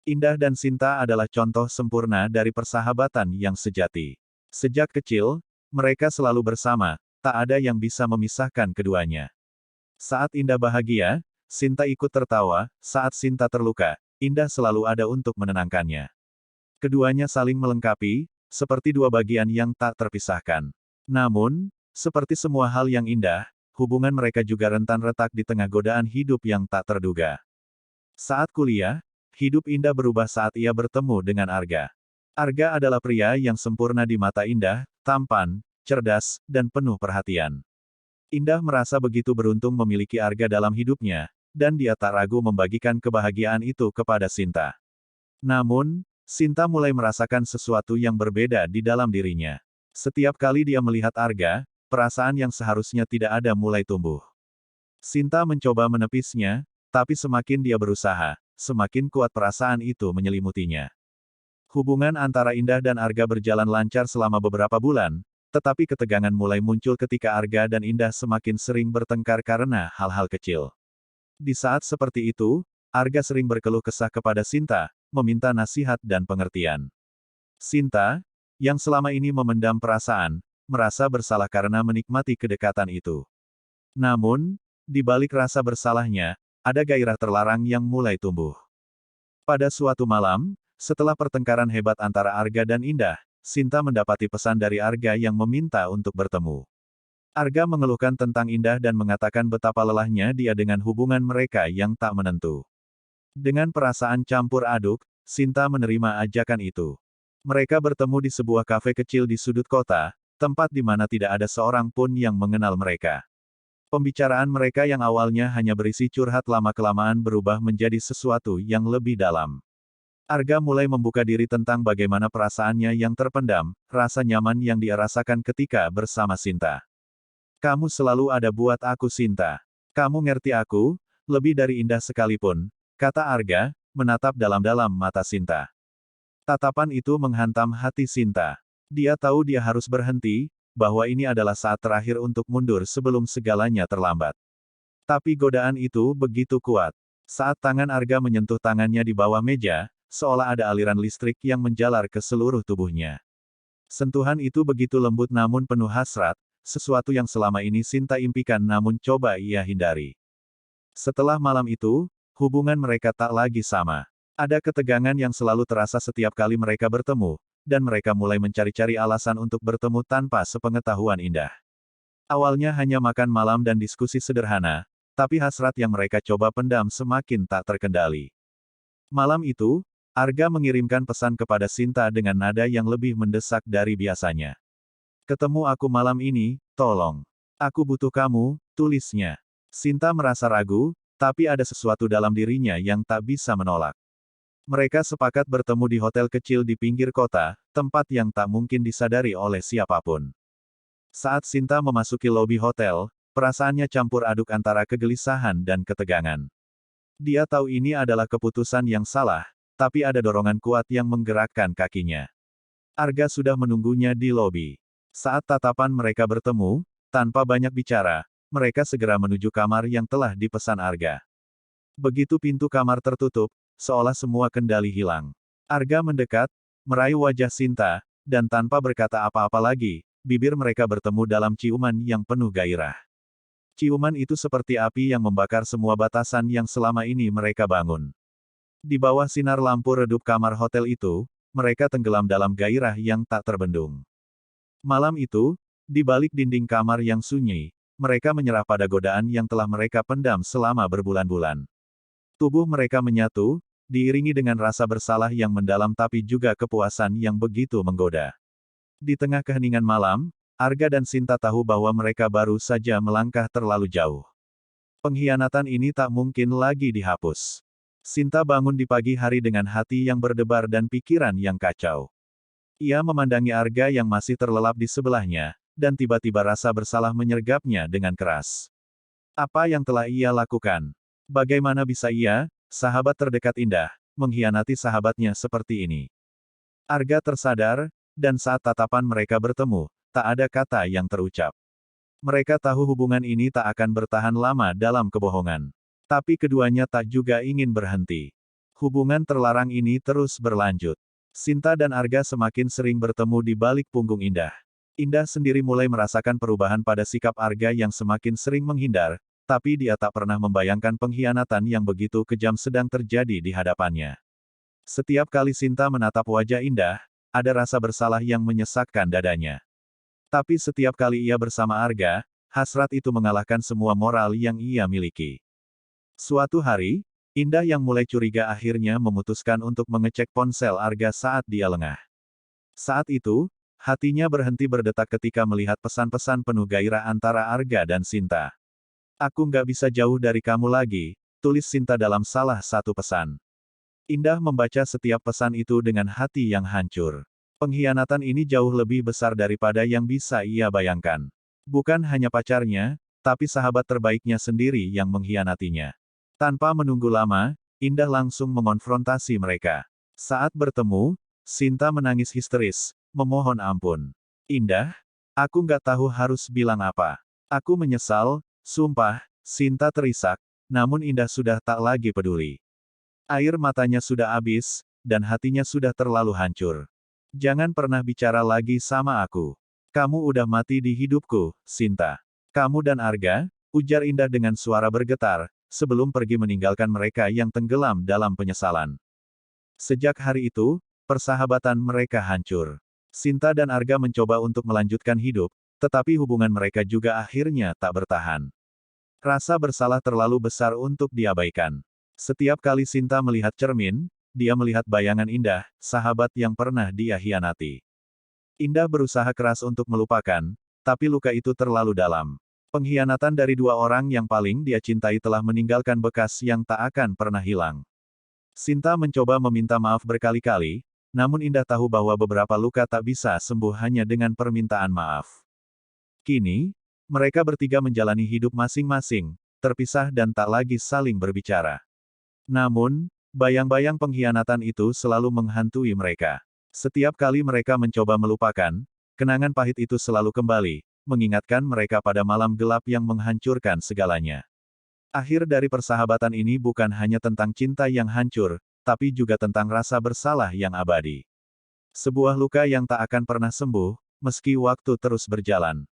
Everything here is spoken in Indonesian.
Indah dan Sinta adalah contoh sempurna dari persahabatan yang sejati. Sejak kecil, mereka selalu bersama, tak ada yang bisa memisahkan keduanya. Saat Indah bahagia, Sinta ikut tertawa, saat Sinta terluka, Indah selalu ada untuk menenangkannya. Keduanya saling melengkapi, seperti dua bagian yang tak terpisahkan. Namun, seperti semua hal yang indah, hubungan mereka juga rentan retak di tengah godaan hidup yang tak terduga. Saat kuliah, hidup Indah berubah saat ia bertemu dengan Arga. Arga adalah pria yang sempurna di mata Indah, tampan, cerdas, dan penuh perhatian. Indah merasa begitu beruntung memiliki Arga dalam hidupnya, dan dia tak ragu membagikan kebahagiaan itu kepada Sinta. Namun, Sinta mulai merasakan sesuatu yang berbeda di dalam dirinya. Setiap kali dia melihat Arga, perasaan yang seharusnya tidak ada mulai tumbuh. Sinta mencoba menepisnya, tapi semakin dia berusaha, semakin kuat perasaan itu menyelimutinya. Hubungan antara Indah dan Arga berjalan lancar selama beberapa bulan, tetapi ketegangan mulai muncul ketika Arga dan Indah semakin sering bertengkar karena hal-hal kecil. Di saat seperti itu, Arga sering berkeluh kesah kepada Sinta, meminta nasihat dan pengertian. Sinta, yang selama ini memendam perasaan, merasa bersalah karena menikmati kedekatan itu. Namun, di balik rasa bersalahnya, ada gairah terlarang yang mulai tumbuh. Pada suatu malam, setelah pertengkaran hebat antara Arga dan Indah, Sinta mendapati pesan dari Arga yang meminta untuk bertemu. Arga mengeluhkan tentang Indah dan mengatakan betapa lelahnya dia dengan hubungan mereka yang tak menentu. Dengan perasaan campur aduk, Sinta menerima ajakan itu. Mereka bertemu di sebuah kafe kecil di sudut kota, tempat di mana tidak ada seorang pun yang mengenal mereka. Pembicaraan mereka yang awalnya hanya berisi curhat lama-kelamaan berubah menjadi sesuatu yang lebih dalam. Arga mulai membuka diri tentang bagaimana perasaannya yang terpendam, rasa nyaman yang dia rasakan ketika bersama Sinta. Kamu selalu ada buat aku Sinta. Kamu ngerti aku, lebih dari Indah sekalipun, kata Arga, menatap dalam-dalam mata Sinta. Tatapan itu menghantam hati Sinta. Dia tahu dia harus berhenti, bahwa ini adalah saat terakhir untuk mundur sebelum segalanya terlambat. Tapi godaan itu begitu kuat. Saat tangan Arga menyentuh tangannya di bawah meja, seolah ada aliran listrik yang menjalar ke seluruh tubuhnya. Sentuhan itu begitu lembut namun penuh hasrat, sesuatu yang selama ini Sinta impikan namun coba ia hindari. Setelah malam itu, hubungan mereka tak lagi sama. Ada ketegangan yang selalu terasa setiap kali mereka bertemu, dan mereka mulai mencari-cari alasan untuk bertemu tanpa sepengetahuan Indah. Awalnya hanya makan malam dan diskusi sederhana, tapi hasrat yang mereka coba pendam semakin tak terkendali. Malam itu, Arga mengirimkan pesan kepada Sinta dengan nada yang lebih mendesak dari biasanya. Ketemu aku malam ini, tolong. Aku butuh kamu, tulisnya. Sinta merasa ragu, tapi ada sesuatu dalam dirinya yang tak bisa menolak. Mereka sepakat bertemu di hotel kecil di pinggir kota, tempat yang tak mungkin disadari oleh siapapun. Saat Sinta memasuki lobi hotel, perasaannya campur aduk antara kegelisahan dan ketegangan. Dia tahu ini adalah keputusan yang salah, tapi ada dorongan kuat yang menggerakkan kakinya. Arga sudah menunggunya di lobi. Saat tatapan mereka bertemu, tanpa banyak bicara, mereka segera menuju kamar yang telah dipesan Arga. Begitu pintu kamar tertutup, seolah semua kendali hilang. Arga mendekat, meraih wajah Sinta, dan tanpa berkata apa-apa lagi, bibir mereka bertemu dalam ciuman yang penuh gairah. Ciuman itu seperti api yang membakar semua batasan yang selama ini mereka bangun. Di bawah sinar lampu redup kamar hotel itu, mereka tenggelam dalam gairah yang tak terbendung. Malam itu, di balik dinding kamar yang sunyi, mereka menyerah pada godaan yang telah mereka pendam selama berbulan-bulan. Tubuh mereka menyatu, diiringi dengan rasa bersalah yang mendalam tapi juga kepuasan yang begitu menggoda. Di tengah keheningan malam, Arga dan Sinta tahu bahwa mereka baru saja melangkah terlalu jauh. Pengkhianatan ini tak mungkin lagi dihapus. Sinta bangun di pagi hari dengan hati yang berdebar dan pikiran yang kacau. Ia memandangi Arga yang masih terlelap di sebelahnya, dan tiba-tiba rasa bersalah menyergapnya dengan keras. Apa yang telah ia lakukan? Bagaimana bisa ia, sahabat terdekat Indah, mengkhianati sahabatnya seperti ini? Arga tersadar, dan saat tatapan mereka bertemu, tak ada kata yang terucap. Mereka tahu hubungan ini tak akan bertahan lama dalam kebohongan. Tapi keduanya tak juga ingin berhenti. Hubungan terlarang ini terus berlanjut. Sinta dan Arga semakin sering bertemu di balik punggung Indah. Indah sendiri mulai merasakan perubahan pada sikap Arga yang semakin sering menghindar, tapi dia tak pernah membayangkan pengkhianatan yang begitu kejam sedang terjadi di hadapannya. Setiap kali Sinta menatap wajah Indah, ada rasa bersalah yang menyesakkan dadanya. Tapi setiap kali ia bersama Arga, hasrat itu mengalahkan semua moral yang ia miliki. Suatu hari, Indah yang mulai curiga akhirnya memutuskan untuk mengecek ponsel Arga saat dia lengah. Saat itu, hatinya berhenti berdetak ketika melihat pesan-pesan penuh gairah antara Arga dan Sinta. "Aku nggak bisa jauh dari kamu lagi," tulis Sinta dalam salah satu pesan. Indah membaca setiap pesan itu dengan hati yang hancur. Pengkhianatan ini jauh lebih besar daripada yang bisa ia bayangkan. Bukan hanya pacarnya, tapi sahabat terbaiknya sendiri yang mengkhianatinya. Tanpa menunggu lama, Indah langsung mengonfrontasi mereka. Saat bertemu, Sinta menangis histeris, memohon ampun. "Indah, aku nggak tahu harus bilang apa. Aku menyesal, sumpah," Sinta terisak, namun Indah sudah tak lagi peduli. Air matanya sudah habis, dan hatinya sudah terlalu hancur. "Jangan pernah bicara lagi sama aku. Kamu udah mati di hidupku, Sinta. Kamu dan Arga," ujar Indah dengan suara bergetar, sebelum pergi meninggalkan mereka yang tenggelam dalam penyesalan. Sejak hari itu, persahabatan mereka hancur. Sinta dan Arga mencoba untuk melanjutkan hidup, tetapi hubungan mereka juga akhirnya tak bertahan. Rasa bersalah terlalu besar untuk diabaikan. Setiap kali Sinta melihat cermin, dia melihat bayangan Indah, sahabat yang pernah dia hianati. Indah berusaha keras untuk melupakan, tapi luka itu terlalu dalam. Pengkhianatan dari dua orang yang paling dia cintai telah meninggalkan bekas yang tak akan pernah hilang. Sinta mencoba meminta maaf berkali-kali, namun Indah tahu bahwa beberapa luka tak bisa sembuh hanya dengan permintaan maaf. Kini, mereka bertiga menjalani hidup masing-masing, terpisah dan tak lagi saling berbicara. Namun, bayang-bayang pengkhianatan itu selalu menghantui mereka. Setiap kali mereka mencoba melupakan, kenangan pahit itu selalu kembali, mengingatkan mereka pada malam gelap yang menghancurkan segalanya. Akhir dari persahabatan ini bukan hanya tentang cinta yang hancur, tapi juga tentang rasa bersalah yang abadi. Sebuah luka yang tak akan pernah sembuh, meski waktu terus berjalan.